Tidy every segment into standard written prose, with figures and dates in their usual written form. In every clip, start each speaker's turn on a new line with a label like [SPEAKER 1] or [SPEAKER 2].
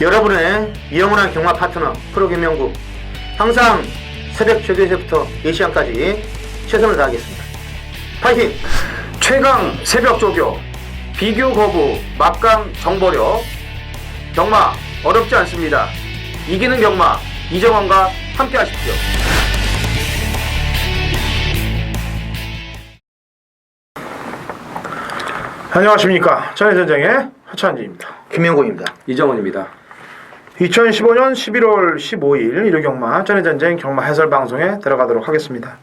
[SPEAKER 1] 여러분의 영원한 경마 파트너 프로김명국, 항상 새벽 조교에서부터 4시간까지 최선을 다하겠습니다. 파이팅!
[SPEAKER 2] 최강 새벽 조교, 비교 거부, 막강 정보력. 경마 어렵지 않습니다. 이기는 경마, 이정원과 함께 하십시오.
[SPEAKER 3] 안녕하십니까. 전해전쟁의 하찬지입니다.
[SPEAKER 1] 김명국입니다.
[SPEAKER 2] 이정원입니다.
[SPEAKER 3] 2015년 11월 15일 일요경마 전해전쟁 경마 해설방송에 들어가도록 하겠습니다.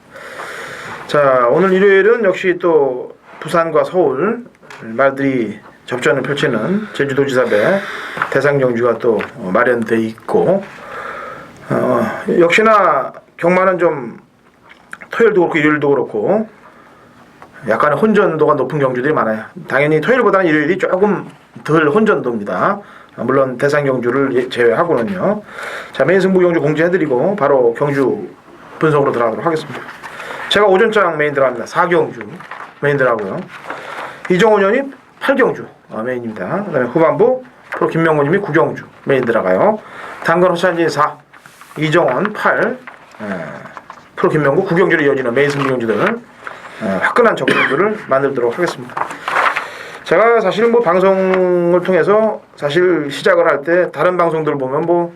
[SPEAKER 3] 자, 오늘 일요일은 역시 또 부산과 서울 말들이 접전을 펼치는 제주도지사배 대상경주가 또 마련돼 있고, 역시나 경마는 좀 토요일도 그렇고 일요일도 그렇고 약간의 혼전도가 높은 경주들이 많아요. 당연히 토요일보다는 일요일이 조금 덜 혼전도입니다. 물론 대상 경주를 제외하고는요. 자, 메인 승부 경주 공지해드리고 바로 경주 분석으로 들어가도록 하겠습니다. 제가 오전장 메인 들어갑니다. 4경주 메인 들어가고요. 이정원 의원이 8경주 메인입니다. 그 다음에 후반부 프로 김명훈님이 9경주 메인 들어가요. 당근 허찬진 4, 이정원 8, 프로 김명구 9경주로 이어지는 메인 승부 경주들 화끈한 접근들을 만들도록 하겠습니다. 제가 사실 뭐 방송을 통해서 사실 시작을 할 때 다른 방송들 보면 뭐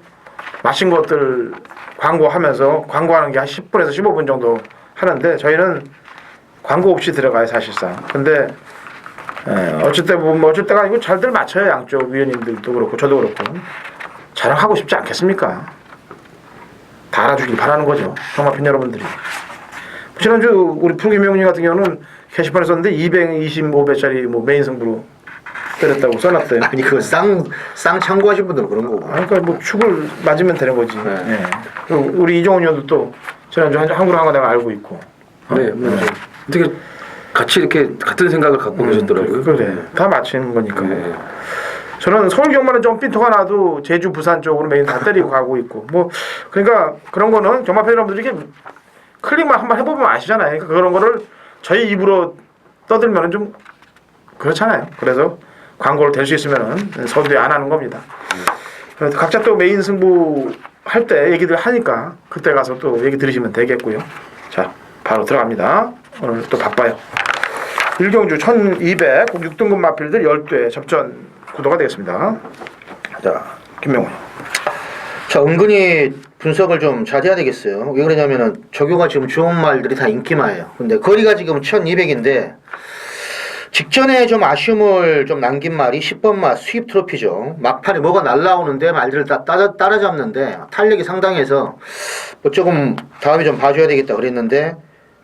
[SPEAKER 3] 마신 것들 광고하면서 광고하는 게 한 10분에서 15분 정도 하는데 저희는 광고 없이 들어가요 사실상. 근데 어쩔 때가 아니고 잘들 맞춰요. 양쪽 위원님들도 그렇고 저도 그렇고. 자랑하고 싶지 않겠습니까? 다 알아주길 바라는 거죠. 경마팬 여러분들이. 지난주 우리 프로김명훈님 같은 경우는 게시판에 썼는데 225배짜리 뭐 메인 승부로 때렸다고 써놨대요.
[SPEAKER 1] 아니 그거 쌍 참고하신 분들은 그런 거고.
[SPEAKER 3] 그러니까 뭐 축을 맞으면 되는 거지. 네. 그리고 우리 이정훈 의원도 또 지난주 한국을 한 거 내가 알고 있고.
[SPEAKER 2] 네, 어떻게 같이 이렇게 같은 생각을 갖고 계셨더라고요.
[SPEAKER 3] 그래, 다 맞히는 거니까. 네. 저는 서울 경마는 좀 핀토가 나도 제주 부산 쪽으로 메인 다 때리고 가고 있고 뭐 그러니까 그런 거는 경마팬 여러분들이 이렇게 클릭만 한번 해보면 아시잖아요. 그러니까 그런 거를 저희 입으로 떠들면은 좀 그렇잖아요. 그래서 광고를 될 수 있으면은 서두에 안 하는 겁니다. 그래서 각자 또 메인 승부 할 때 얘기들 하니까 그때 가서 또 얘기 들으시면 되겠고요. 자, 바로 들어갑니다. 오늘 또 바빠요. 1경주 1200 6등급 마필들 10대 접전 구도가 되겠습니다. 자, 김명훈.
[SPEAKER 1] 자, 은근히 분석을 좀 잘해야 되겠어요. 왜 그러냐면은 조교가 지금 좋은 말들이 다 인기마예요. 근데 거리가 지금 1200인데 직전에 좀 아쉬움을 좀 남긴 말이 10번 마 수입 트로피죠. 막판에 뭐가 날라오는데 말들을 다 따라잡는데 탄력이 상당해서 뭐 조금 다음에 좀 봐줘야 되겠다 그랬는데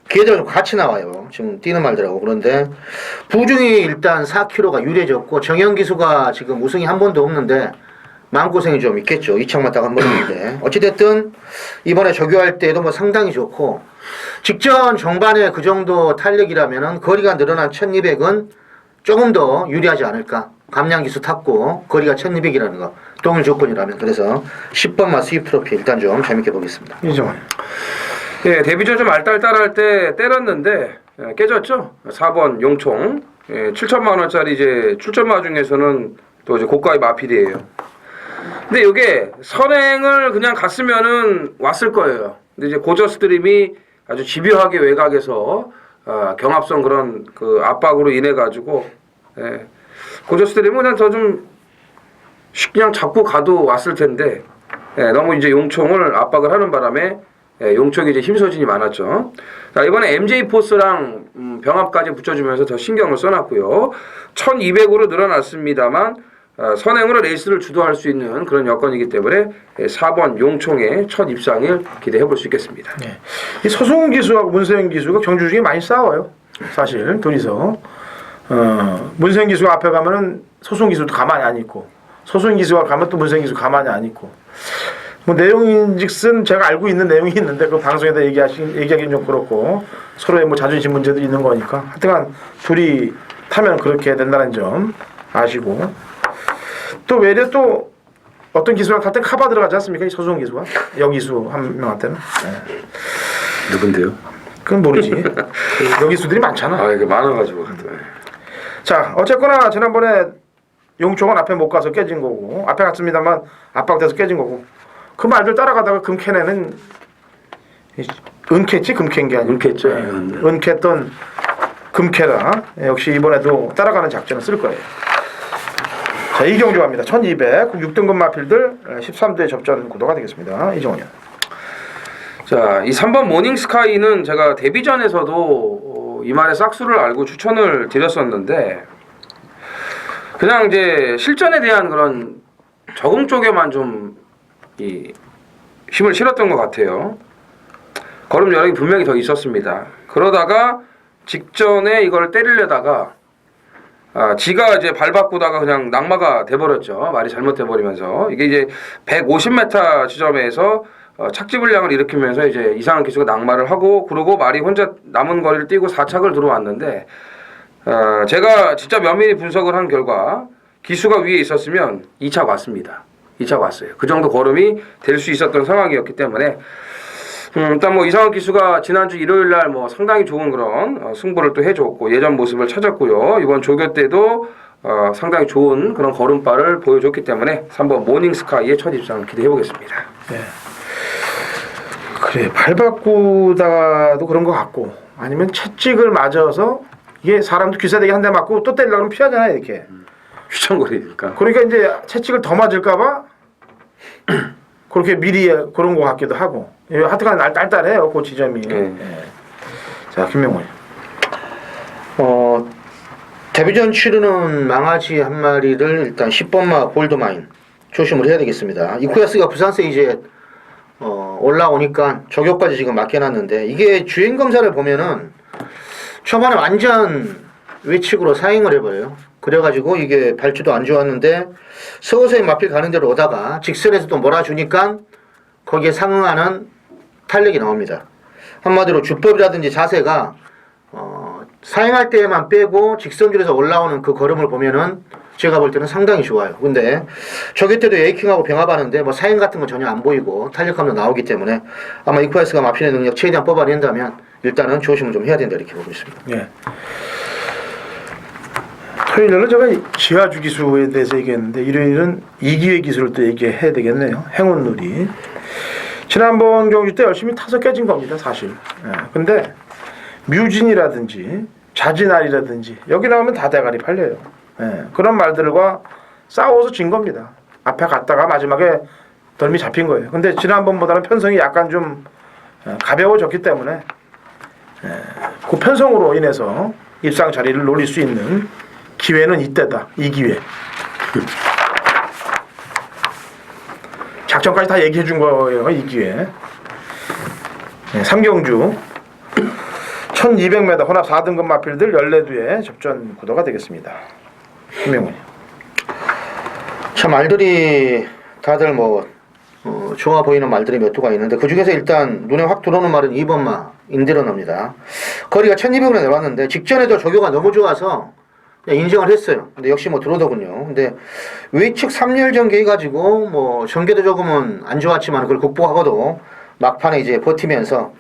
[SPEAKER 1] 걔들은 좀 같이 나와요. 지금 뛰는 말들하고. 그런데 부중이 일단 4kg가 유리해졌고 정현기수가 지금 우승이 한 번도 없는데 마음고생이 좀 있겠죠. 이창만 딱 한 번 있는데. 어찌됐든 이번에 조교할 때도 뭐 상당히 좋고 직전 정반에 그 정도 탄력이라면은 거리가 늘어난 1200은 조금 더 유리하지 않을까. 감량기수 탔고 거리가 1200이라는 거 동일 조건이라면. 그래서 10번마 수입 트로피 일단 좀 재밌게 보겠습니다.
[SPEAKER 3] 이정원.
[SPEAKER 2] 예, 데뷔전 좀 알딸딸할 때 때렸는데 깨졌죠. 4번 용총. 7천만 원짜리 이제 출전마 중에서는 또 이제 고가의 마필이에요. 근데 이게 선행을 그냥 갔으면은 왔을 거예요. 근데 이제 고저 스트림이 아주 집요하게 외곽에서 경합성 그런 그 압박으로 인해 가지고 고저 스트림은 그냥 더 좀 그냥 잡고 가도 왔을 텐데 너무 이제 용총을 압박을 하는 바람에 용총이 이제 힘소진이 많았죠. 자, 이번에 MJ 포스랑 병합까지 붙여주면서 더 신경을 써놨고요. 1200으로 늘어났습니다만 선행으로 레이스를 주도할 수 있는 그런 여건이기 때문에 4번 용총의 첫 입상을 기대해 볼 수 있겠습니다.
[SPEAKER 3] 네. 이 서승훈 기수하고 문세영 기수가 경주 중에 많이 싸워요. 사실 둘이서 문세영 기수가 앞에 가면은 서승훈 기수도 가만히 안 있고 서승훈 기수가 가면 또 문세영 기수 가만히 안 있고 뭐 내용인즉슨 제가 알고 있는 내용이 있는데 그 방송에다 얘기하기는 좀 그렇고 서로의 뭐 자존심 문제도 있는 거니까 하여튼간 둘이 타면 그렇게 된다는 점 아시고 또 외래 또 어떤 기수랑 탈 때 카바 들어가지 않습니까? 이 서승훈 기수가 여기수 한 명한테는
[SPEAKER 2] 누군데요?
[SPEAKER 3] 그건 모르지. 여기수들이 많잖아.
[SPEAKER 2] 이게 많아가지고.
[SPEAKER 3] 자, 어쨌거나 지난번에 용총은 앞에 못 가서 깨진 거고 앞에 갔습니다만 압박돼서 깨진 거고 그 말들 따라가다가 금캐내는 은캐지 금캐인 게 아니고
[SPEAKER 2] 은캐죠.
[SPEAKER 3] 은캐던 금캐라 역시 이번에도 따라가는 작전을 쓸 거예요. 자 이경주 갑니다. 1200 6등급 마필들 13대 접전 구도가 되겠습니다. 이정훈이요.
[SPEAKER 2] 자, 이 3번 모닝스카이는 제가 데뷔전에서도 이 말의 싹수를 알고 추천을 드렸었는데 그냥 이제 실전에 대한 그런 적응 쪽에만 좀 이 힘을 실었던 것 같아요. 걸음 여력이 분명히 더 있었습니다. 그러다가 직전에 이걸 때리려다가 지가 이제 발 바꾸다가 그냥 낙마가 돼버렸죠. 말이 잘못돼버리면서 이게 이제 150m 지점에서 착지 불량을 일으키면서 이제 이상한 기수가 낙마를 하고 그러고 말이 혼자 남은 거리를 뛰고 4착을 들어왔는데 제가 진짜 면밀히 분석을 한 결과 기수가 위에 있었으면 2착 왔습니다. 2착 왔어요. 그 정도 걸음이 될 수 있었던 상황이었기 때문에 일단 뭐 이상한 기수가 지난주 일요일 날 뭐 상당히 좋은 그런 승부를 또 해줬고 예전 모습을 찾았고요. 이번 조교 때도 상당히 좋은 그런 걸음발을 보여줬기 때문에 3번 모닝스카이의 첫 입장을 기대해 보겠습니다.
[SPEAKER 3] 네. 그래 발 바꾸다도 그런 것 같고 아니면 채찍을 맞아서 이게 사람도 귀사대기 한 대 맞고 또 때리려고 하면 피하잖아요 이렇게.
[SPEAKER 2] 휘청거리니까.
[SPEAKER 3] 그러니까 이제 채찍을 더 맞을까봐 그렇게 미리 그런 것 같기도 하고 하여튼간 알딸딸해요 그 지점이. 네. 자 김명훈.
[SPEAKER 1] 데뷔전 치르는 망아지 한 마리를 일단 10번마 골드마인 조심을 해야 되겠습니다. 이쿠야스가 부산세 이제 올라오니까 저격까지 지금 맡겨놨는데 이게 주행 검사를 보면은 초반에 완전 외측으로 사행을 해버려요. 그래가지고 이게 발주도 안 좋았는데 서서히 마필 가는 대로 오다가 직선에서 또 몰아주니까 거기에 상응하는 탄력이 나옵니다. 한마디로 주법이라든지 자세가 사행할 때만 빼고 직선줄에서 올라오는 그 걸음을 보면은 제가 볼 때는 상당히 좋아요. 근데 저기 때도 에이킹하고 병합하는데 뭐 사행 같은 건 전혀 안 보이고 탄력감도 나오기 때문에 아마 이쿠야스가 마필의 능력 최대한 뽑아낸다면 일단은 조심을 좀 해야 된다 이렇게 보고 있습니다.
[SPEAKER 3] 예. 토요일에는 제가 지하주 기수에 대해서 얘기했는데 일요일은 이기회 기수를 또 얘기해야 되겠네요. 행운놀이. 지난번 경주 때 열심히 타서 깨진 겁니다 사실. 예. 근데 뮤진이라든지 자진알이라든지 여기 나오면 다 대가리 팔려요. 예. 그런 말들과 싸워서 진 겁니다. 앞에 갔다가 마지막에 덜미 잡힌 거예요. 근데 지난번보다는 편성이 약간 좀 가벼워졌기 때문에 그 편성으로 인해서 입상 자리를 노릴 수 있는 기회는 이때다. 이 기회. 작전까지 다 얘기해 준 거예요. 이 기회. 네, 삼경주 1200m 혼합 4등급 마필들 14두의 접전 구도가 되겠습니다. 김명훈이.
[SPEAKER 1] 참 말들이 다들 뭐 좋아 보이는 말들이 몇 두가 있는데 그 중에서 일단 눈에 확 들어오는 말은 2번마 인디러너입니다. 거리가 1200으로 내려왔는데 직전에도 조교가 너무 좋아서 인정을 했어요. 근데 역시 뭐 들어오더군요. 근데 외측 3열 전개 해가지고 뭐 전개도 조금은 안 좋았지만 그걸 극복하고도 막판에 이제 버티면서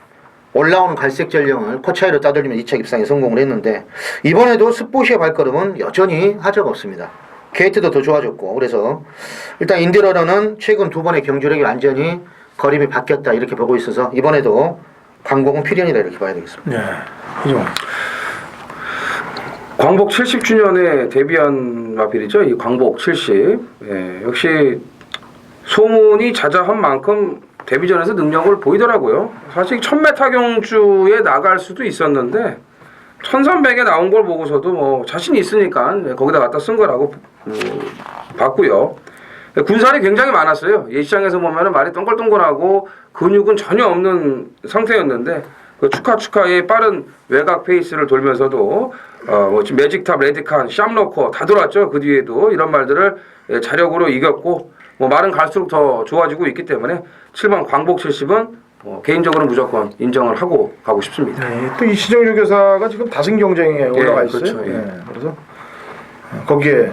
[SPEAKER 1] 올라오는 갈색 전령을 코차이로 따돌리면 2차 입상에 성공을 했는데 이번에도 스포시의 발걸음은 여전히 하자가 없습니다. 게이트도 더 좋아졌고 그래서 일단 인디러너는 최근 두 번의 경주력이 완전히 거림이 바뀌었다 이렇게 보고 있어서 이번에도 강공은 필연이다 이렇게 봐야 되겠습니다.
[SPEAKER 3] 네. 이종.
[SPEAKER 2] 광복 70주년에 데뷔한 마필이죠. 이 광복 70. 예, 역시 소문이 자자한 만큼 데뷔전에서 능력을 보이더라고요. 사실 1000m 경주에 나갈 수도 있었는데 1300에 나온 걸 보고서도 뭐 자신 있으니까 거기다 갖다 쓴 거라고 봤고요. 군살이 굉장히 많았어요. 예시장에서 보면 말이 동글동글하고 근육은 전혀 없는 상태였는데 그 축하의 빠른 외곽 페이스를 돌면서도 뭐 지금 매직탑, 레드칸, 샴로커 다 돌았죠. 그 뒤에도 이런 말들을 자력으로 이겼고 뭐 말은 갈수록 더 좋아지고 있기 때문에 7번 광복 70은 개인적으로 무조건 인정을 하고 가고 싶습니다.
[SPEAKER 3] 네, 또 이 시정유 교사가 지금 다승 경쟁에 올라가 있어요.
[SPEAKER 2] 그렇죠, 예.
[SPEAKER 3] 네, 그래서 거기에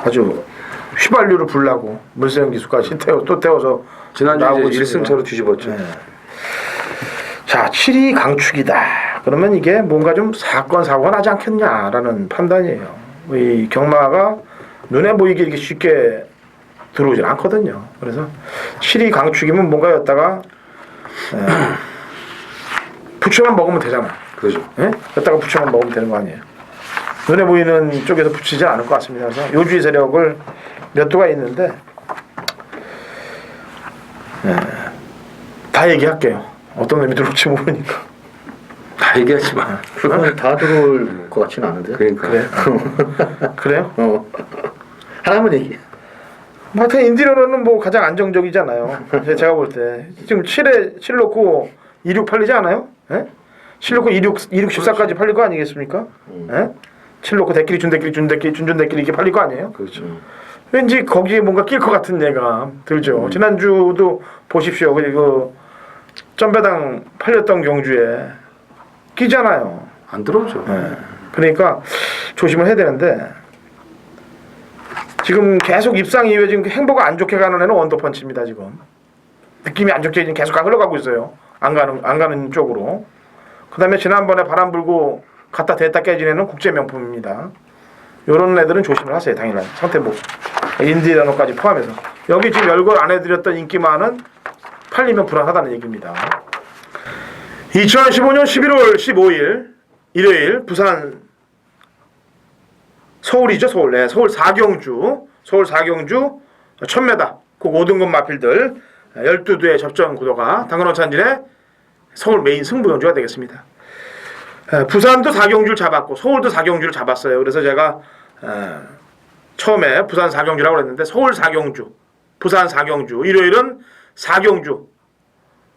[SPEAKER 3] 아주 휘발유를 불라고 물세형 기수까지 또 태워서
[SPEAKER 2] 지난주 이제 1승차로 뒤집었죠.
[SPEAKER 3] 네. 자, 7위 강축이다. 그러면 이게 뭔가 좀 사고가 나지 않겠냐라는 판단이에요. 이 경마가 눈에 보이게 이렇게 쉽게 들어오질 않거든요. 그래서 7위 강축이면 뭔가였다가 부처만 먹으면 되잖아.
[SPEAKER 2] 그죠.
[SPEAKER 3] 예? 여기다가 부처만 먹으면 되는 거 아니에요. 눈에 보이는 쪽에서 붙이지 않을 것 같습니다. 그래서 요주의 세력을 몇 도가 있는데 다 얘기할게요. 어떤 놈이 들어올지 모르니까.
[SPEAKER 2] 다 얘기하지 마.
[SPEAKER 1] 그건 다 들어올 것 같지는 않은데.
[SPEAKER 2] 그러니까.
[SPEAKER 3] 그래? 그래요?
[SPEAKER 1] 하나만 얘기.
[SPEAKER 3] 하여튼 인디로는 뭐 가장 안정적이잖아요. 제가 볼 때 지금 7에 7 놓고 26 팔리지 않아요? 예? 7 놓고 26 14까지 팔릴 거 아니겠습니까? 예? 7 놓고 대끼리 준대끼리 준대끼리 이렇게 팔릴 거 아니에요?
[SPEAKER 2] 그렇죠.
[SPEAKER 3] 왠지 거기에 뭔가 낄 것 같은 예감 들죠. 지난주도 보십시오. 그리고 점배당 팔렸던 경주에 끼잖아요.
[SPEAKER 2] 안 들어오죠.
[SPEAKER 3] 예. 그러니까 조심을 해야 되는데 지금 계속 입상 이후에 지금 행보가 안 좋게 가는 애는 원더펀치입니다. 지금 느낌이 안 좋게 지금 계속 흘러가고 있어요. 안 가는 쪽으로. 그다음에 지난번에 바람 불고 갖다 댔다 깨진 애는 국제 명품입니다. 요런 애들은 조심을 하세요. 당일날 상태복 인디라노까지 포함해서 여기 지금 열골 안 해드렸던 인기 많은 팔리면 불안하다는 얘기입니다. 2015년 11월 15일 일요일 부산 서울이죠. 서울. 네, 서울 4경주 1000m 그 5등급 마필들 12두의 접전 구도가 당근원찬진의 서울 메인 승부 경주가 되겠습니다. 부산도 4경주를 잡았고 서울도 4경주를 잡았어요. 그래서 제가 처음에 부산 4경주라고 그랬는데 서울 4경주, 부산 4경주, 일요일은 4경주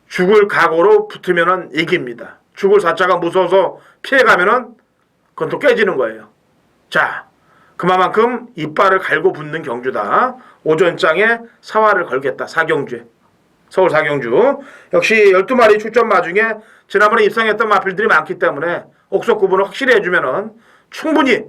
[SPEAKER 3] 죽을 각오로 붙으면은 이깁니다. 죽을 사자가 무서워서 피해가면은 그건 또 깨지는 거예요. 자, 그만큼 이빨을 갈고 붙는 경주다. 오전장에 사활을 걸겠다. 4경주에. 서울 4경주. 역시 12마리 출전 마중에 지난번에 입상했던 마필들이 많기 때문에 옥석 구분을 확실히 해주면은 충분히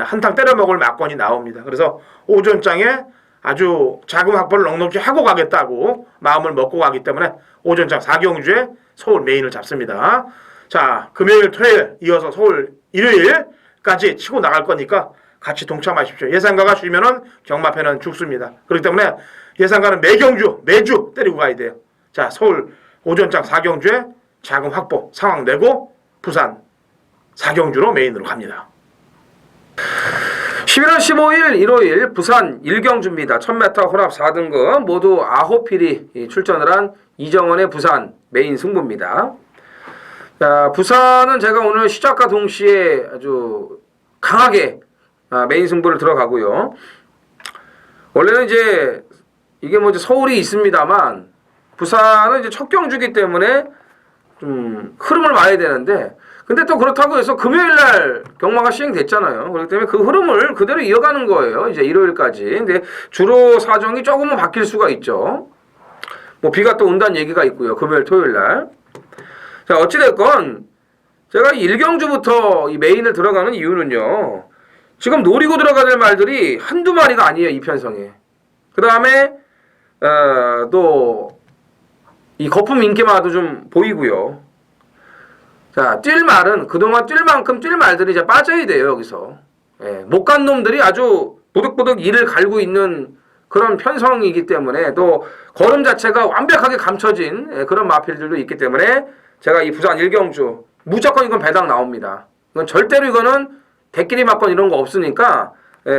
[SPEAKER 3] 한탕 때려 먹을 막권이 나옵니다. 그래서 오전장에 아주 자금 확보를 넉넉히 하고 가겠다고 마음을 먹고 가기 때문에 오전장 4경주에 서울 메인을 잡습니다. 자, 금요일, 토요일 이어서 서울 일요일까지 치고 나갈 거니까 같이 동참하십시오. 예상가가 쉬면은 경마패는 죽습니다. 그렇기 때문에 예상가는 매주 때리고 가야 돼요. 자, 서울 오전장 4경주에 자금 확보 상황 내고 부산 4경주로 메인으로 갑니다.
[SPEAKER 2] 11월 15일 일요일 부산 1경주입니다. 1000m 혼합 4등급 모두 9필이 출전을 한 이정원의 부산 메인 승부입니다. 자, 부산은 제가 오늘 시작과 동시에 아주 강하게 메인 승부를 들어가고요. 원래는 이제 이게 뭐 이제 서울이 있습니다만 부산은 이제 첫 경주기 때문에 좀 흐름을 봐야 되는데 근데 또 그렇다고 해서 금요일날 경마가 시행됐잖아요. 그렇기 때문에 그 흐름을 그대로 이어가는 거예요. 이제 일요일까지. 근데 주로 사정이 조금은 바뀔 수가 있죠. 뭐 비가 또 온다는 얘기가 있고요. 금요일, 토요일날. 자, 어찌됐건 제가 1경주부터 이 메인을 들어가는 이유는요. 지금 노리고 들어가야 될 말들이 한두 마리가 아니에요. 이 편성에. 그 다음에 또 이 거품 인기마도 좀 보이고요. 자, 뛸 말은 그동안 뛸 만큼 뛸 말들이 이제 빠져야 돼요. 여기서. 못 간 놈들이 아주 보득보득 이를 갈고 있는 그런 편성이기 때문에 또 걸음 자체가 완벽하게 감춰진 그런 마필들도 있기 때문에 제가 이 부산 1경주 무조건 이건 배당 나옵니다. 이건 절대로 이거는 대끼리 맞건 이런 거 없으니까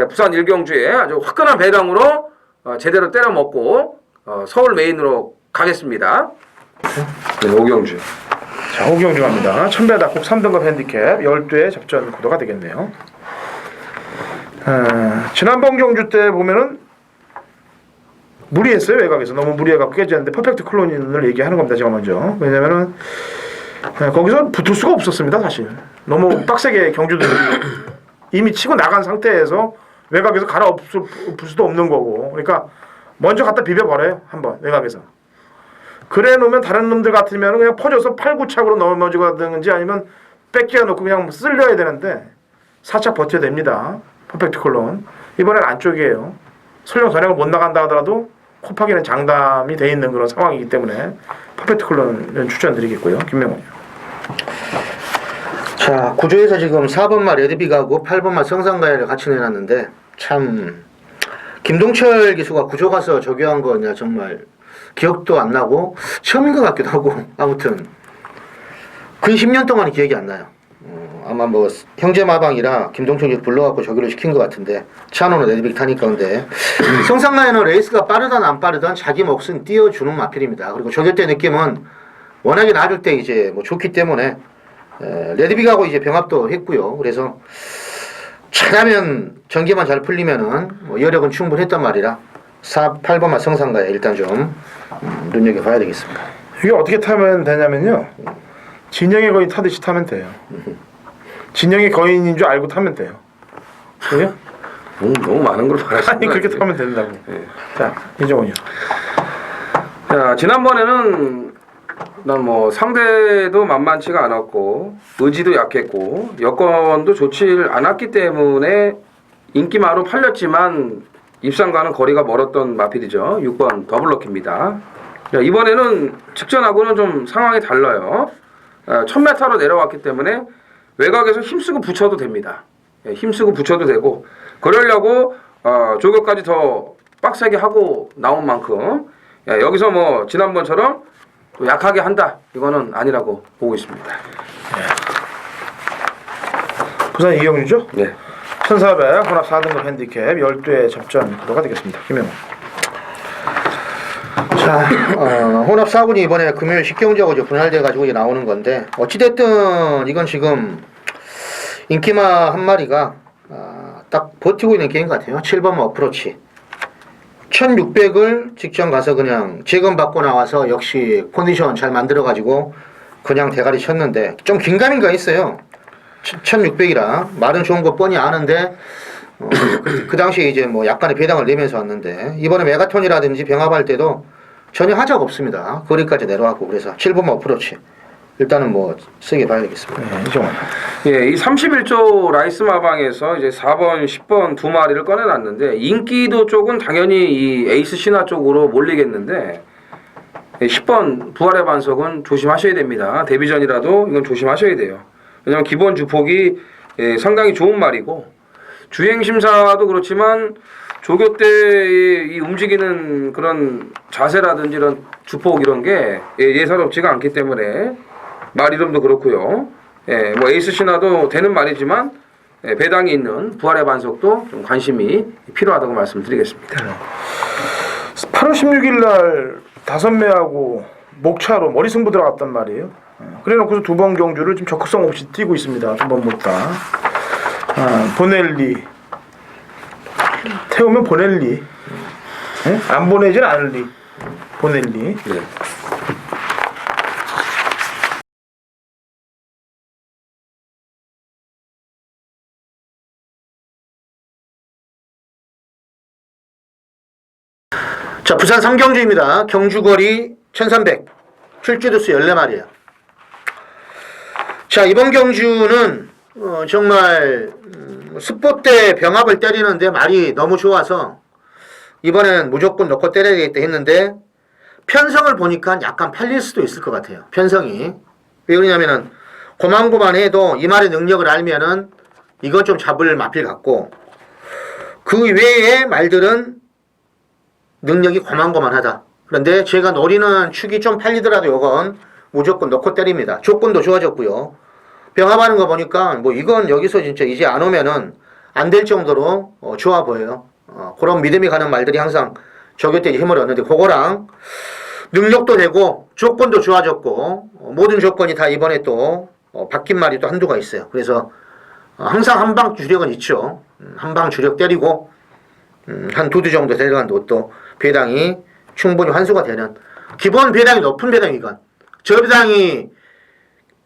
[SPEAKER 2] 부산 1경주에 아주 화끈한 배당으로 제대로 때려 먹고 서울 메인으로 가겠습니다. 네, 5경주.
[SPEAKER 3] 자, 호경주 갑니다. 1000m 꼭 3등급 핸디캡 12의 접전 구도가 되겠네요. 지난번 경주 때 보면은 무리했어요. 외곽에서 너무 무리해갖고 깨졌는데 퍼펙트 클론을 얘기하는 겁니다. 제가 먼저. 왜냐면은 거기서 붙을 수가 없었습니다. 사실 너무 빡세게 경주들이 이미 치고 나간 상태에서 외곽에서 갈아엎을 수도 없는 거고, 그러니까 먼저 갖다 비벼버려요. 한번 외곽에서. 그래 놓으면 다른 놈들 같으면 그냥 퍼져서 8, 9착으로 넘어지거든지 아니면 뺏겨놓고 그냥 쓸려야 되는데 4착 버텨야 됩니다. 퍼펙트 콜론. 이번엔 안쪽이에요. 설령 전략을 못 나간다 하더라도 코파기는 장담이 돼 있는 그런 상황이기 때문에 퍼펙트 콜론은 추천드리겠고요. 김명훈이요.
[SPEAKER 1] 자, 구조에서 지금 4번마 레드비 가고 8번마 성상가야를 같이 내놨는데 참 김동철 기수가 구조 가서 적용한 거냐 정말 기억도 안 나고 처음인 것 같기도 하고 아무튼 근 10년 동안 기억이 안 나요. 아마 뭐 형제 마방이라 김동철 기수 불러갖고 저기를 시킨 것 같은데 차노는 레드빅 타니까. 근데 성상라에는 레이스가 빠르든 안 빠르든 자기 몫은 띄워주는 마필입니다. 그리고 저기 때 느낌은 워낙에 낮을 때 이제 뭐 좋기 때문에 레드빅하고 이제 병합도 했고요. 그래서 잘하면 전기만 잘 풀리면은 뭐 여력은 충분했단 말이라 8번만 성상가에 일단 좀 눈여겨봐야 되겠습니다.
[SPEAKER 3] 이게 어떻게 타면 되냐면요. 진영의 거인 타듯이 타면 돼요. 진영의 거인인 줄 알고 타면 돼요. 그래요?
[SPEAKER 2] 너무 많은 걸 바라시는
[SPEAKER 3] 아니 그렇게 타면 된다고.
[SPEAKER 2] 예.
[SPEAKER 3] 자 이정훈이요.
[SPEAKER 2] 자, 지난번에는 난 뭐 상대도 만만치가 않았고 의지도 약했고 여건도 좋지 않았기 때문에 인기마로 팔렸지만 입상과는 거리가 멀었던 마필이죠. 6번 더블럭키입니다. 자, 이번에는 직전하고는 좀 상황이 달라요. 1000m로 내려왔기 때문에 외곽에서 힘쓰고 붙여도 됩니다. 예, 힘쓰고 붙여도 되고 그러려고 조격까지 더 빡세게 하고 나온 만큼 여기서 뭐 지난번처럼 또 약하게 한다 이거는 아니라고 보고 있습니다.
[SPEAKER 3] 부산 이경유죠?
[SPEAKER 2] 네.
[SPEAKER 3] 1400 혼합 4등급 핸디캡 12회 접전 구도가 되겠습니다. 김영호.
[SPEAKER 1] 자, 혼합 4군이 이번에 금요일 식경주하고 이제 분할돼가지고 이제 나오는 건데 어찌됐든 이건 지금 인기마 한 마리가 딱 버티고 있는 게임 같아요. 7번 어프로치 1600을 직전 가서 그냥 재검받고 나와서 역시 컨디션 잘 만들어가지고 그냥 대가리 쳤는데 좀 긴가민가 있어요. 1600이라 말은 좋은 거 뻔히 아는데 그 당시에 이제 뭐 약간의 배당을 내면서 왔는데 이번에 메가톤이라든지 병합할 때도 전혀 하자가 없습니다. 거리까지 내려왔고 그래서 7번 어프로치 일단은 뭐 세게 봐야 되겠습니다.
[SPEAKER 3] 네, 이정훈.
[SPEAKER 2] 예, 이 31조 라이스 마방에서 이제 4번, 10번 두 마리를 꺼내놨는데 인기도 쪽은 당연히 이 에이스 신화 쪽으로 몰리겠는데 10번 부활의 반석은 조심하셔야 됩니다. 데뷔전이라도 이건 조심하셔야 돼요. 왜냐면 기본 주폭이 상당히 좋은 말이고 주행 심사도 그렇지만 조교 때 이 움직이는 그런 자세라든지 이런 주폭 이런 게 예사롭지가 않기 때문에 말 이름도 그렇고요. 예, 뭐 에이스 신화도 되는 말이지만 배당이 있는 부활의 반석도 좀 관심이 필요하다고 말씀드리겠습니다.
[SPEAKER 3] 8월 16일 날 5매하고 목차로 머리 승부 들어갔단 말이에요. 그래놓고서 2번 경주를 지금 적극성 없이 뛰고 있습니다. 2번 못 다. 보넬리. 태우면 보넬리. 예? 안 보내진 않을 리. 보넬리.
[SPEAKER 2] 네.
[SPEAKER 1] 자, 부산 3경주입니다. 경주거리 1300 출주두수 14마리예요. 자, 이번 경주는 정말 스포 때 병합을 때리는데 말이 너무 좋아서 이번엔 무조건 넣고 때려야 되겠다 했는데 편성을 보니까 약간 팔릴 수도 있을 것 같아요. 편성이. 왜 그러냐면은 고만고만해도 이 말의 능력을 알면은 이건 좀 잡을 마필 같고 그 외의 말들은 능력이 고만고만하다. 그런데 제가 노리는 축이 좀 팔리더라도 이건 무조건 넣고 때립니다. 조건도 좋아졌고요. 병합하는 거 보니까 뭐 이건 여기서 진짜 이제 안 오면은 안 될 정도로 좋아 보여요. 그런 믿음이 가는 말들이 항상 저기 때 힘을 얻는데 그거랑 능력도 되고 조건도 좋아졌고 모든 조건이 다 이번에 또 바뀐 말이 또 한두가 있어요. 그래서 항상 한방 주력은 있죠. 한방 주력 때리고 한 2두 정도 데려간 또 배당이 충분히 환수가 되는 기본 배당이 높은 배당이건 저 배당이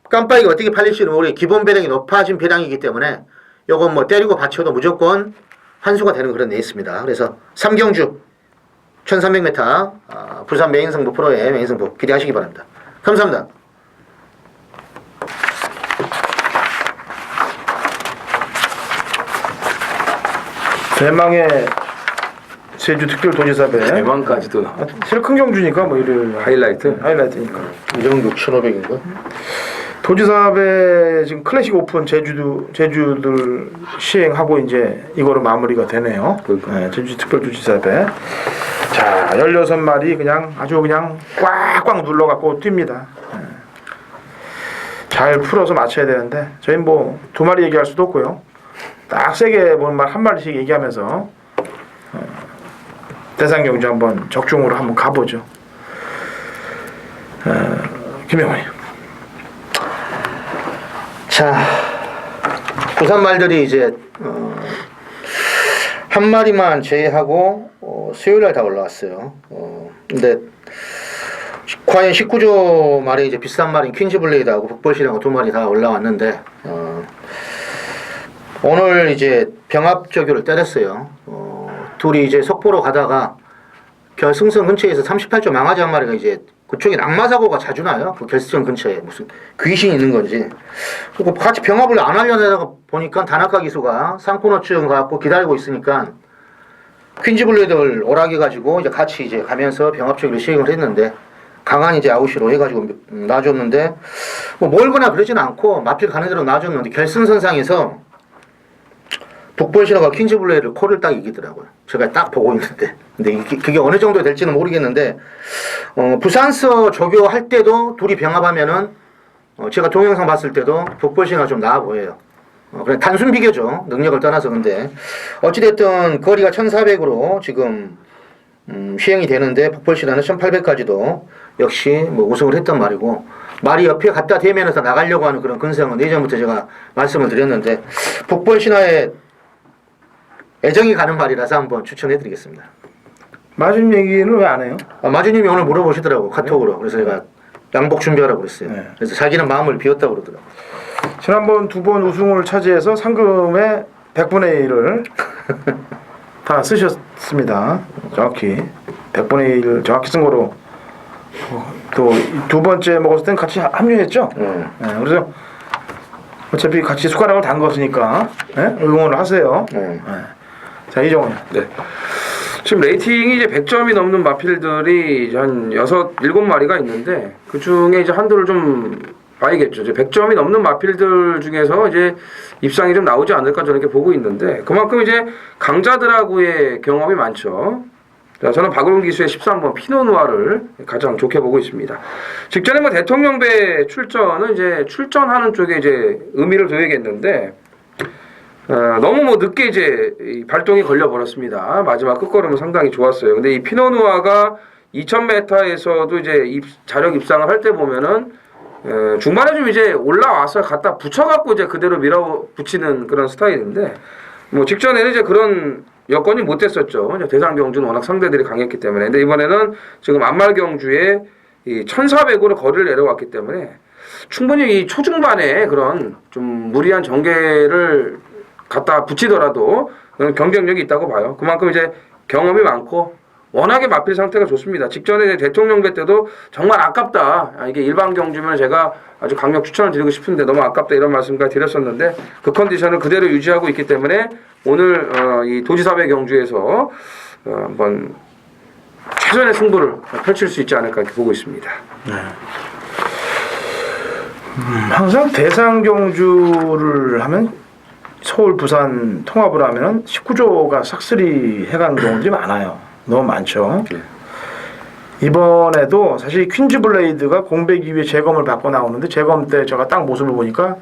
[SPEAKER 1] 깜빡이가 어떻게 팔릴지는 모르게 기본 배당이 높아진 배당이기 때문에 요건 뭐 때리고 받쳐도 무조건 환수가 되는 그런 데 있습니다. 그래서 3경주 1300m 부산 매행승부 프로의 매행승부 기대하시기 바랍니다. 감사합니다.
[SPEAKER 3] 대망의 제주 특별도지사배.
[SPEAKER 2] 대만까지도
[SPEAKER 3] 제일 큰 경주니까 뭐 일요일 날.
[SPEAKER 2] 하이라이트.
[SPEAKER 3] 하이라이트니까.
[SPEAKER 1] 이정도 1500인가?
[SPEAKER 3] 도지사배 지금 클래식 오픈 제주들 시행하고 이제 이거로 마무리가 되네요. 네, 제주 특별도지사배. 자, 16마리 그냥 아주 그냥 꽉꽉 눌러 갖고 뜁니다. 네. 잘 풀어서 맞춰야 되는데 저희 뭐 2마리 얘기할 수도 없고요. 딱 세게 뭐 한 마리씩 얘기하면서 대상 경주 한번 적중으로 한번 가보죠. 김영환이.
[SPEAKER 1] 자, 부산 말들이 이제 한 마리만 제외하고 수요일날 다 올라왔어요. 근데 과연 19조 말에 이제 비싼 말인 퀸즈 블레이드하고 북벌시라고 2마리 다 올라왔는데 오늘 이제 병합 저교를 때렸어요. 둘이 이제 속보로 가다가 결승선 근처에서 38조 망아지 한 마리가 이제 그쪽에 낙마 사고가 자주 나요. 그 결승선 근처에 무슨 귀신이 있는 건지. 그리고 같이 병합을 안 하려다가 보니까 다나카 기수가 상코너층 가고 기다리고 있으니까 퀸즈 블레이드를 오락해 가지고 이제 같이 이제 가면서 병합 저기를 시행을 했는데 강한 이제 아웃시로 해가지고 놔줬는데 뭐 멀거나 그러진 않고 마필 가는 대로 놔줬는데 결승선상에서 북벌시라가 퀸즈 블레이드를 코를 딱 이기더라고요. 제가 딱 보고 있는데. 근데 그게 어느 정도 될지는 모르겠는데, 부산서 조교할 때도 둘이 병합하면은, 제가 동영상 봤을 때도 북벌시가 좀 나아 보여요. 그냥 단순 비교죠. 능력을 떠나서. 근데, 어찌됐든 거리가 1400으로 지금, 시행이 되는데, 북벌시라는 1800까지도 역시 뭐 우승을 했단 말이고, 말이 옆에 갖다 대면서 나가려고 하는 그런 근성은 예전부터 제가 말씀을 드렸는데, 북벌신화의 애정이 가는 말이라서 한번 추천해드리겠습니다.
[SPEAKER 3] 마준 얘기는 왜 안 해요?
[SPEAKER 1] 마주님이 오늘 물어보시더라고 카톡으로. 그래서 제가 양복 준비하라고 그랬어요.
[SPEAKER 3] 네.
[SPEAKER 1] 그래서 자기는 마음을 비웠다고 그러더라고.
[SPEAKER 3] 지난번 2번 우승을 차지해서 상금의 100분의 1을 다 쓰셨습니다. 정확히 100분의 1을 정확히 쓴 거로 또 2번째 먹었을 땐 같이 합류했죠. 네, 그래서 어차피 같이 숟가락을 담궜으니까 네? 응원을 하세요. 네. 자, 이정훈.
[SPEAKER 2] 네. 지금 레이팅이 이제 100점이 넘는 마필들이 이제 한 6, 7마리가 있는데 그 중에 이제 한도를 좀 봐야겠죠. 이제 100점이 넘는 마필들 중에서 이제 입상이 좀 나오지 않을까 저는 이렇게 보고 있는데 그만큼 이제 강자들하고의 경험이 많죠. 자, 저는 박우름 기수의 13번 피노누아를 가장 좋게 보고 있습니다. 직전에 뭐 대통령배 출전은 이제 출전하는 쪽에 이제 의미를 둬야겠는데 너무 뭐 늦게 이제 발동이 걸려 버렸습니다. 마지막 끝걸음은 상당히 좋았어요. 근데 이 피노누아가 2000m에서도 이제 자력 입상을 할 때 보면은 중반에 좀 이제 올라와서 갖다 붙여갖고 이제 그대로 밀어붙이는 그런 스타일인데 뭐 직전에는 이제 그런 여건이 못 됐었죠. 대상 경주는 워낙 상대들이 강했기 때문에. 근데 이번에는 지금 안말 경주에 이 1400으로 거리를 내려왔기 때문에 충분히 이 초중반에 그런 좀 무리한 전개를 갖다 붙이더라도 경쟁력이 있다고 봐요. 그만큼 이제 경험이 많고 워낙에 마필 상태가 좋습니다. 직전에 대통령배 때도 정말 아깝다. 이게 일반 경주면 제가 아주 강력 추천을 드리고 싶은데 너무 아깝다 이런 말씀까지 드렸었는데 그 컨디션을 그대로 유지하고 있기 때문에 오늘 이 도지사배 경주에서 한번 최선의 승부를 펼칠 수 있지 않을까 이렇게 보고 있습니다.
[SPEAKER 3] 네. 항상 대상 경주를 하면 서울, 부산 통합을 하면 19조가 싹쓸이 해간 경우들이 많아요. 너무 많죠.
[SPEAKER 2] 네.
[SPEAKER 3] 이번에도 사실 퀸즈 블레이드가 공백 이후에 재검을 받고 나오는데 재검 때 제가 딱 모습을 보니까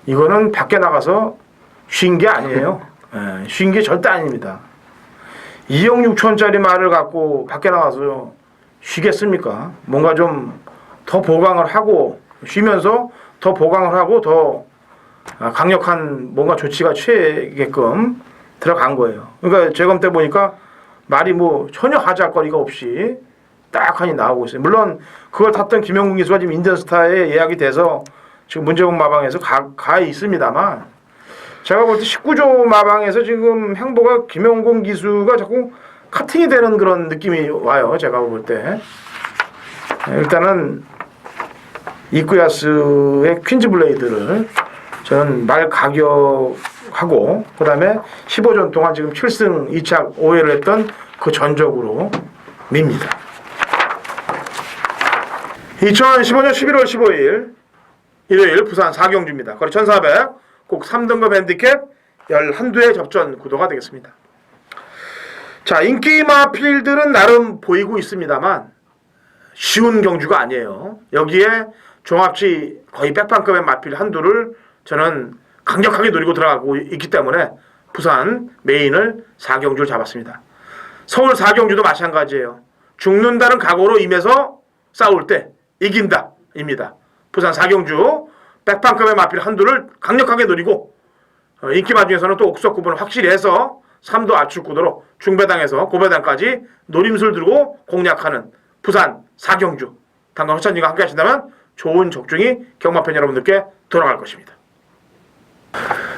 [SPEAKER 3] 이거는 밖에 나가서 쉰 게 아니에요. 쉰 게 절대 아닙니다. 2억 6천짜리 말을 갖고 밖에 나가서 쉬겠습니까? 뭔가 좀 더 보강을 하고 쉬면서 더 보강을 하고 더 강력한 뭔가 조치가 취해게끔 들어간 거예요. 그러니까 재검 때 보니까 말이 뭐 전혀 하자거리가 없이 딱하니 나오고 있어요. 물론 그걸 탔던 김영gun 기수가 지금 인디언스타에 예약이 돼서 지금 문제공 마방에서 가 있습니다만 제가 볼 때 19조 마방에서 지금 행보가 김영gun 기수가 자꾸 카팅이 되는 그런 느낌이 와요. 제가 볼 때 일단은 이쿠야스의 퀸즈 블레이드를 저는 말 가격하고 그 다음에 15전 동안 지금 7승 2착 5회를 했던 그 전적으로 밉니다. 2015년 11월 15일 일요일 부산 4경주입니다. 거리 1400, 꼭 3등급 핸디캡 11두의 접전 구도가 되겠습니다. 자, 인기 마필들은 나름 보이고 있습니다만 쉬운 경주가 아니에요. 여기에 종합치 거의 백판급의 마필 한두를 저는 강력하게 노리고 들어가고 있기 때문에 부산 메인을 4경주를 잡았습니다. 서울 4경주도 마찬가지예요. 죽는다는 각오로 임해서 싸울 때 이긴다 입니다. 부산 4경주 백판급의 마필 한두를 강력하게 노리고 인기마 중에서는 또 옥석 구분을 확실히 해서 3도 압축 구도로 중배당에서 고배당까지 노림수를 들고 공략하는 부산 4경주. 당강 허찬진과 함께 하신다면 좋은 적중이 경마팬 여러분들께 돌아갈 것입니다.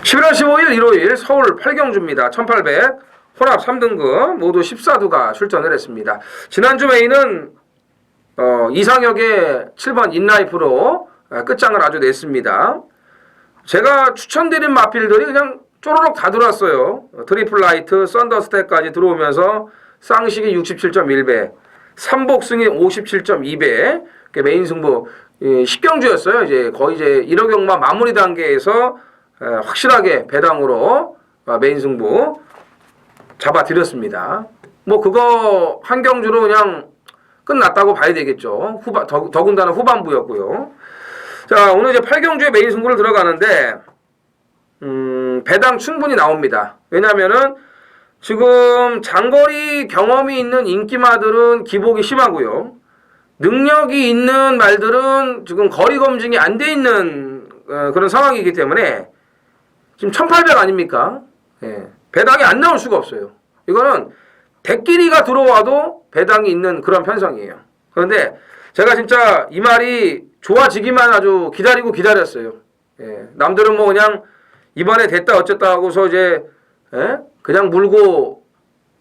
[SPEAKER 2] 11월 15일 일요일 서울 8경주입니다. 1800 혼합 3등급 모두 14두가 출전을 했습니다. 지난주 메인은 이상혁의 7번 인라이프로 끝장을 아주 냈습니다. 제가 추천드린 마필들이 그냥 쪼르륵 다 들어왔어요. 트리플 라이트, 썬더스택까지 들어오면서 쌍식이 67.1배, 삼복승이 57.2배, 메인 승부 10경주였어요. 이제 거의 이제 1호 경마 마무리 단계에서 확실하게 배당으로 메인 승부 잡아드렸습니다. 뭐 그거 한 경주로 그냥 끝났다고 봐야 되겠죠. 더군다나 후반부였고요. 자, 오늘 이제 8경주의 메인 승부를 들어가는데 배당 충분히 나옵니다. 왜냐면은 지금 장거리 경험이 있는 인기마들은 기복이 심하고요. 능력이 있는 말들은 지금 거리 검증이 안 돼 있는 그런 상황이기 때문에 지금 1800 아닙니까? 예. 배당이 안 나올 수가 없어요. 이거는 대끼리가 들어와도 배당이 있는 그런 편성이에요. 그런데 제가 진짜 이 말이 좋아지기만 아주 기다리고 기다렸어요. 예. 남들은 뭐 그냥 이번에 됐다 어쨌다 하고서 이제 그냥 물고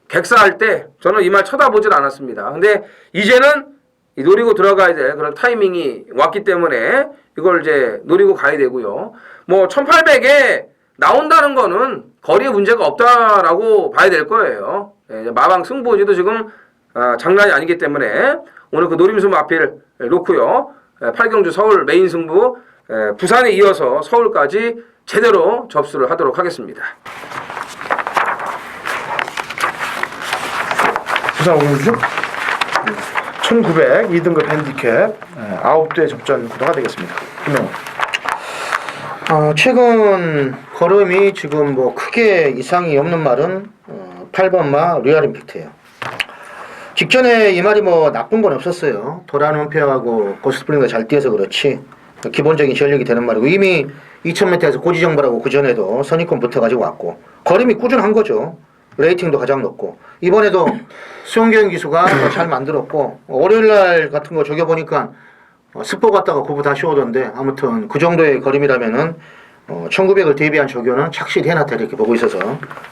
[SPEAKER 2] 객사할 때 저는 이 말 쳐다보질 않았습니다. 근데 이제는 노리고 들어가야 될 그런 타이밍이 왔기 때문에 이걸 이제 노리고 가야 되고요. 뭐 1800에 나온다는 거는 거리에 문제가 없다라고 봐야 될 거예요. 마방 승부지도 지금 장난이 아니기 때문에 오늘 그 노림수 마필 놓고요. 8경주 서울 메인 승부 부산에 이어서 서울까지 제대로 접수를 하도록 하겠습니다.
[SPEAKER 3] 부산 5경주죠? 1900 2등급 핸디캡 9대 접전 구도가 되겠습니다. 김명호.
[SPEAKER 1] 최근 걸음이 지금 뭐 크게 이상이 없는 말은 8번마 리얼 임팩트예요. 직전에 이 말이 뭐 나쁜 건 없었어요. 도란 원표하고 고스프링가 잘 뛰어서 그렇지 기본적인 전력이 되는 말이고 이미 2000m에서 고지정벌하고 그 전에도 선입권 붙어가지고 왔고 걸음이 꾸준한 거죠. 레이팅도 가장 높고 이번에도 수영경 기수가 잘 만들었고 월요일날 같은 거 저겨보니까 스포 갔다가 구부 다시 오던데 아무튼 그 정도의 걸음이라면은 1900을 대비한 조교는 착실히 해놨다 이렇게 보고 있어서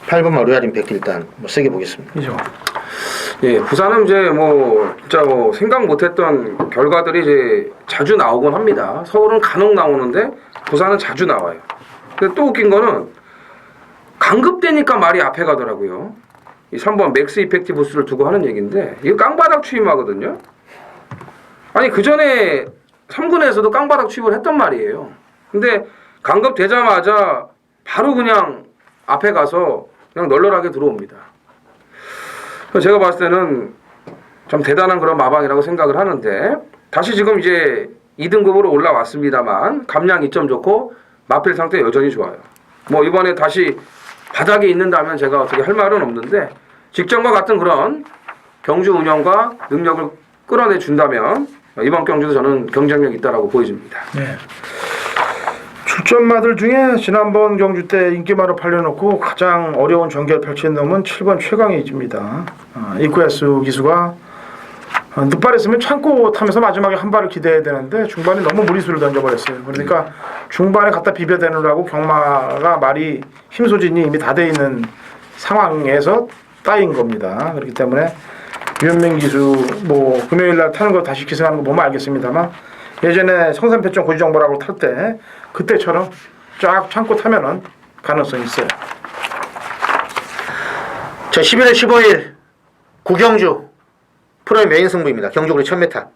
[SPEAKER 1] 8번마 로얄 임팩트 일단 뭐 세게 보겠습니다.
[SPEAKER 3] 이죠.
[SPEAKER 2] 예, 부산은 이제 뭐 진짜 뭐 생각 못했던 결과들이 이제 자주 나오곤 합니다. 서울은 간혹 나오는데 부산은 자주 나와요. 근데 또 웃긴 거는 강급되니까 말이 앞에 가더라고요. 이 3번 맥스 이펙티 부스를 두고 하는 얘기인데 이거 깡바닥 추임하거든요. 아니 그 전에 3군에서도 깡바닥 추임을 했단 말이에요. 근데 강급되자마자 바로 그냥 앞에 가서 그냥 널널하게 들어옵니다. 제가 봤을 때는 좀 대단한 그런 마방이라고 생각을 하는데 다시 지금 이제 2등급으로 올라왔습니다만 감량 2점 좋고 마필 상태 여전히 좋아요. 뭐 이번에 다시 바닥에 있는다면 제가 어떻게 할 말은 없는데 직전과 같은 그런 경주 운영과 능력을 끌어내 준다면 이번 경주도 저는 경쟁력 있다라고 보여집니다.
[SPEAKER 3] 네. 출전마들 중에 지난번 경주 때 인기마로 팔려놓고 가장 어려운 전개를 펼친 놈은 7번 최강희입니다. 이쿠에스 기수가 늑발했으면 참고 타면서 마지막에 한 발을 기대해야 되는데 중반에 너무 무리수를 던져버렸어요. 그러니까 중반에 갖다 비벼대느라고 경마가 말이 힘소진이 이미 다 돼 있는 상황에서 따인 겁니다. 그렇기 때문에 유현민 기수 뭐 금요일날 타는 거 다시 기승하는 거 보면 알겠습니다만 예전에 성산패천 고지정보라고 탈 때 그때처럼 쫙 참고 타면은 가능성이 있어요.
[SPEAKER 1] 자, 11월 15일 구경주 프로의 메인 승부입니다. 경주거리 1000m.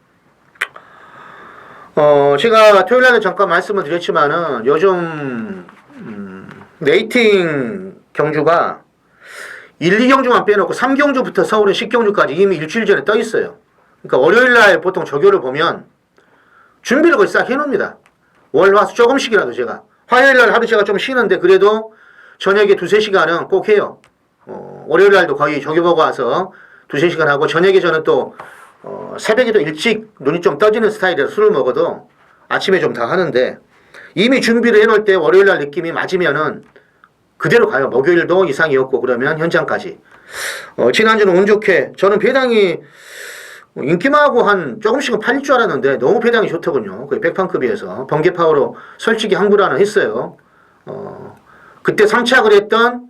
[SPEAKER 1] 제가 토요일 날에 잠깐 말씀을 드렸지만은 요즘 레이팅 경주가 1, 2경주만 빼놓고 3경주부터 서울의 10경주까지 이미 일주일 전에 떠 있어요. 그러니까 월요일 날 보통 조교를 보면 준비를 거의 싹 해놓습니다. 월, 화, 수 조금씩이라도 제가. 화요일 날 하루 제가 좀 쉬는데 그래도 저녁에 2-3시간은 꼭 해요. 월요일 날도 거의 조교 보고 와서 2-3시간 하고 저녁에 저는 또 새벽에도 일찍 눈이 좀 떠지는 스타일이라 술을 먹어도 아침에 좀 다 하는데 이미 준비를 해놓을 때 월요일 날 느낌이 맞으면은 그대로 가요. 목요일도 이상이었고 그러면 현장까지. 지난주는 운 좋게 저는 배당이 인기마하고 한 조금씩은 팔릴 줄 알았는데 너무 배당이 좋더군요. 거의 백판급이어서 번개파워로 솔직히 항불안을 했어요. 그때 3착을 했던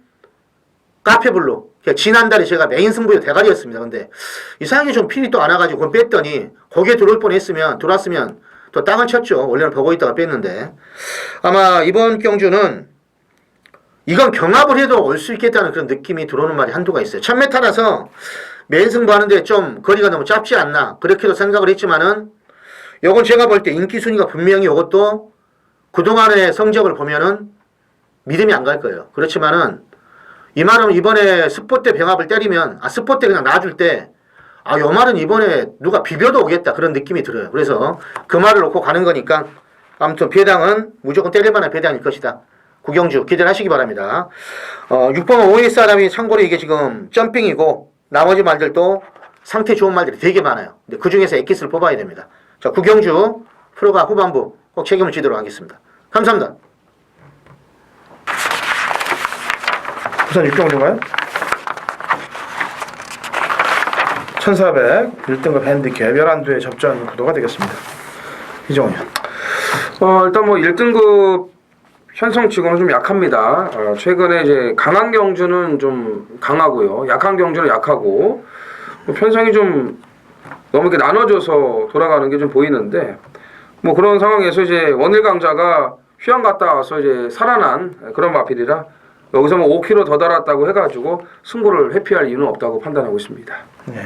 [SPEAKER 1] 카페블루 지난달에 제가 메인 승부의 대가리였습니다. 근데 이상하게 좀 필이 또 안 와가지고 그걸 뺐더니 거기에 들어올 뻔했으면 들어왔으면 또 땅을 쳤죠. 원래는 보고 있다가 뺐는데 아마 이번 경주는 이건 경합을 해도 올 수 있겠다는 그런 느낌이 들어오는 말이 한두가 있어요. 1000m라서 메인 승부 하는데 좀 거리가 너무 짧지 않나 그렇게도 생각을 했지만은 요건 제가 볼 때 인기 순위가 분명히 요것도 그동안의 성적을 보면은 믿음이 안 갈 거예요. 그렇지만은 이 말은 이번에 스포 때 병합을 때리면 스포 때 그냥 놔줄 때 요 말은 이번에 누가 비벼도 오겠다 그런 느낌이 들어요. 그래서 그 말을 놓고 가는 거니까 아무튼 배당은 무조건 때릴 만한 배당일 것이다. 구경주 기대를 하시기 바랍니다. 6번 OS 사람이 참고로 이게 지금 점핑이고 나머지 말들도 상태 좋은 말들이 되게 많아요. 근데 그 중에서 엑기스를 뽑아야 됩니다. 자, 구경주 프로가 후반부 꼭 책임을 지도록 하겠습니다. 감사합니다.
[SPEAKER 3] 우선 6경주가요? 1400 1등급 핸디캡 11두의 접전 구도가 되겠습니다. 이정훈
[SPEAKER 2] 일단 뭐 1등급 현성치고는 좀 약합니다. 최근에 이제 강한 경주는 좀 강하고요. 약한 경주는 약하고 편성이 좀 너무 이렇게 나눠져서 돌아가는 게 좀 보이는데 뭐 그런 상황에서 이제 원일 강자가 휴양 갔다 와서 이제 살아난 그런 마필이라 여기서 뭐 5km 더 달았다고 해가지고 승부를 회피할 이유는 없다고 판단하고 있습니다.
[SPEAKER 3] 네.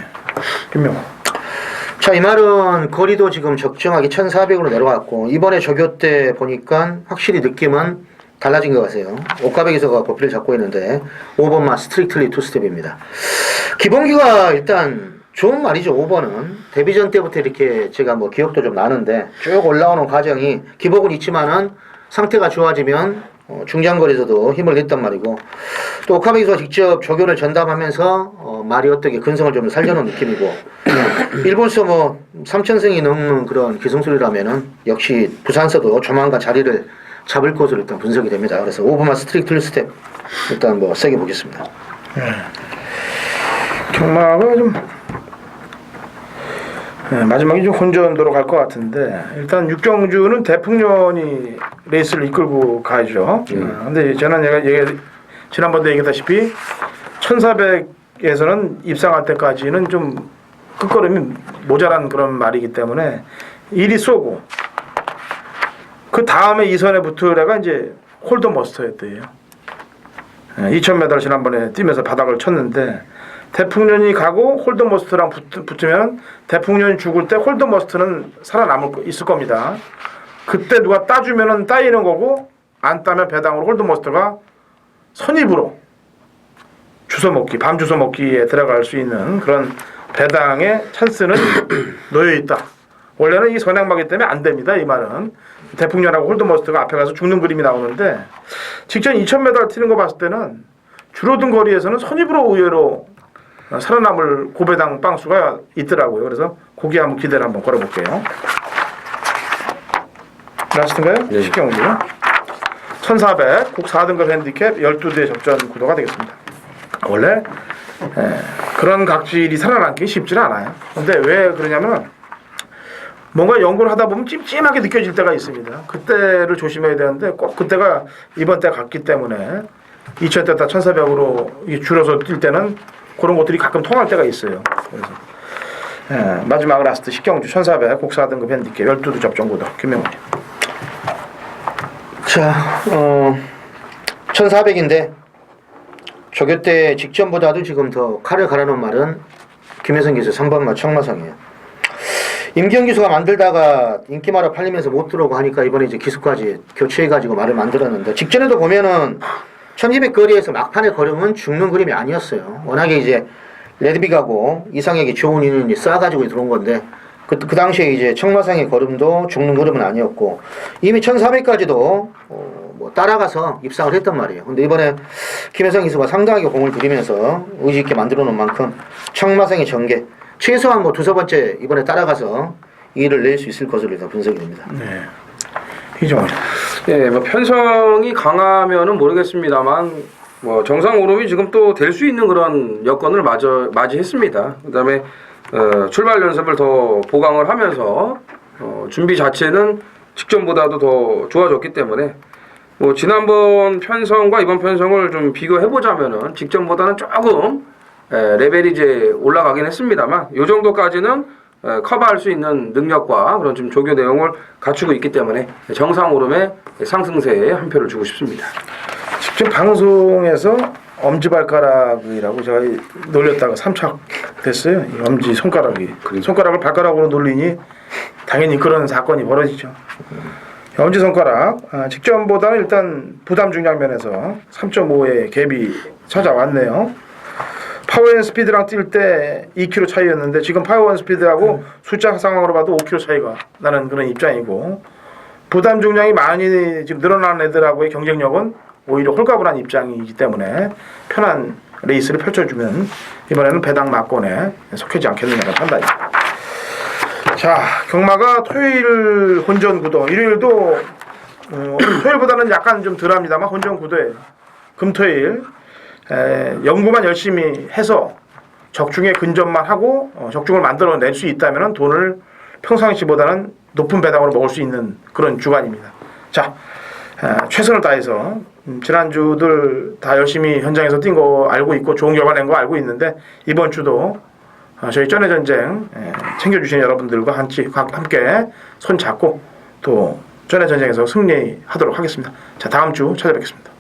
[SPEAKER 3] 김명호
[SPEAKER 1] 자, 이 말은 거리도 지금 적정하게 1400으로 내려갔고 이번에 조교 때 보니까 확실히 느낌은 달라진 것 같아요. 옷가백에서가 버피를 잡고 있는데 5번만 스트릭틀리 투스텝입니다. 기본기가 일단 좋은 말이죠. 5번은 데뷔전 때부터 이렇게 제가 뭐 기억도 좀 나는데 쭉 올라오는 과정이 기복은 있지만은 상태가 좋아지면 중장거리에서도 힘을 냈단 말이고 또 오카베기가 직접 조교를 전담하면서 말이 어떻게 근성을 좀 살려놓은 느낌이고 일본서 뭐 3000승이 넘는 그런 기승술이라면은 역시 부산서도 조만간 자리를 잡을 것으로 일단 분석이 됩니다. 그래서 5번만 스트릭트 스텝 일단 뭐 세게 보겠습니다.
[SPEAKER 3] 경마가 좀 마지막에 좀 혼전도로 갈 것 같은데 일단 6경주는 대풍년이 레이스를 이끌고 가죠. 근데 저는 지난번도 얘기했다시피 1400에서는 입상할 때까지는 좀 끝걸음이 모자란 그런 말이기 때문에 일이 쏘고 그 다음에 이선에 붙을 애가 이제 홀더머스터였대요. 2000m 지난번에 뛰면서 바닥을 쳤는데 대풍년이 가고 홀더머스터랑 붙으면 대풍년이 죽을 때 홀더머스터는 있을 겁니다. 그때 누가 따주면은 따이는 거고 안 따면 배당으로 홀더머스터가 선입으로 주워먹기, 밤 주워먹기에 들어갈 수 있는 그런 배당의 찬스는 놓여 있다. 원래는 이 선행마기 때문에 안 됩니다. 이 말은 대풍년하고 홀더머스터가 앞에 가서 죽는 그림이 나오는데 직전 2000m 튀는 거 봤을 때는 줄어든 거리에서는 선입으로 의외로 살아남을 고배당 빵수가 있더라고요. 그래서 거기 한번 기대를 한번 걸어볼게요. 라스트인가요?
[SPEAKER 2] 네.
[SPEAKER 3] 10경주 1400 국 4등급 핸디캡 12대 접전 구도가 되겠습니다. 원래 그런 각질이 살아남기 쉽지는 않아요. 근데 왜 그러냐면 뭔가 연구를 하다 보면 찜찜하게 느껴질 때가 있습니다. 그때를 조심해야 되는데 꼭 그때가 이번 때 갔기 때문에 2000대다 1400으로 줄어서 뛸 때는 그런 것들이 가끔 통할 때가 있어요. 그래서 마지막 라스트 10경주 1400 국 4등급 핸디캡 12대 접전 구도 김명훈님.
[SPEAKER 1] 자, 1400인데 조교 때 직전보다도 지금 더 칼을 갈아놓은 말은 김혜성 기수 3번마 청마성이에요. 임기영 기수가 만들다가 인기말에 팔리면서 못 들어오고 하니까 이번에 이제 기수까지 교체해가지고 말을 만들었는데 직전에도 보면은 1200 거리에서 막판에 걸으면 죽는 그림이 아니었어요. 워낙에 이제 레드빅하고 이상에게 좋은 인연이 쌓아가지고 들어온 건데 그 당시에 이제 청마상의 걸음도 죽는 걸음은 아니었고 이미 1400까지도 뭐 따라가서 입상을 했단 말이에요. 근데 이번에 김혜성 기수가 상당하게 공을 들이면서 의지 있게 만들어 놓은 만큼 청마상의 전개 최소한 뭐 두세 번째 이번에 따라가서 이를 낼 수 있을 것으로 일단 분석이 됩니다.
[SPEAKER 3] 네. 이종원.
[SPEAKER 2] 예, 뭐 편성이 강하면은 모르겠습니다만 뭐 정상 오름이 지금 또 될 수 있는 그런 여건을 맞이했습니다. 그다음에 출발 연습을 더 보강을 하면서 준비 자체는 직전보다도 더 좋아졌기 때문에 뭐 지난번 편성과 이번 편성을 좀 비교해 보자면은 직전보다는 조금 레벨이 이제 올라가긴 했습니다만 이 정도까지는 커버할 수 있는 능력과 그런 좀 조교 내용을 갖추고 있기 때문에 정상 오름의 상승세에 한 표를 주고 싶습니다.
[SPEAKER 3] 직접 방송에서 엄지발가락이라고 제가 놀렸다가 삼착됐어요. 이 엄지 손가락이. 손가락을 발가락으로 놀리니 당연히 그런 사건이 벌어지죠. 엄지손가락 직전보다는 일단 부담 중량 면에서 3.5의 갭이 찾아왔네요. 파워앤 스피드랑 뛸 때 2km 차이였는데 지금 파워앤 스피드하고 숫자 상황으로 봐도 5km 차이가 나는 그런 입장이고 부담 중량이 많이 지금 늘어난 애들하고의 경쟁력은 오히려 홀가분한 입장이기 때문에 편한 레이스를 펼쳐주면 이번에는 배당 막권에 속하지 않겠느냐는 판단입니다. 자, 경마가 토요일 혼전 구도, 일요일도 토요일보다는 약간 좀 덜합니다만 혼전 구도에 금토일 연구만 열심히 해서 적중에 근접만 하고 적중을 만들어낼 수 있다면 돈을 평상시보다는 높은 배당으로 먹을 수 있는 그런 주간입니다. 자, 최선을 다해서 지난주들 다 열심히 현장에서 뛴 거 알고 있고 좋은 결과 낸 거 알고 있는데 이번 주도 저희 쩐의 전쟁 챙겨주신 여러분들과 함께 손 잡고 또 쩐의 전쟁에서 승리하도록 하겠습니다. 자, 다음 주 찾아뵙겠습니다.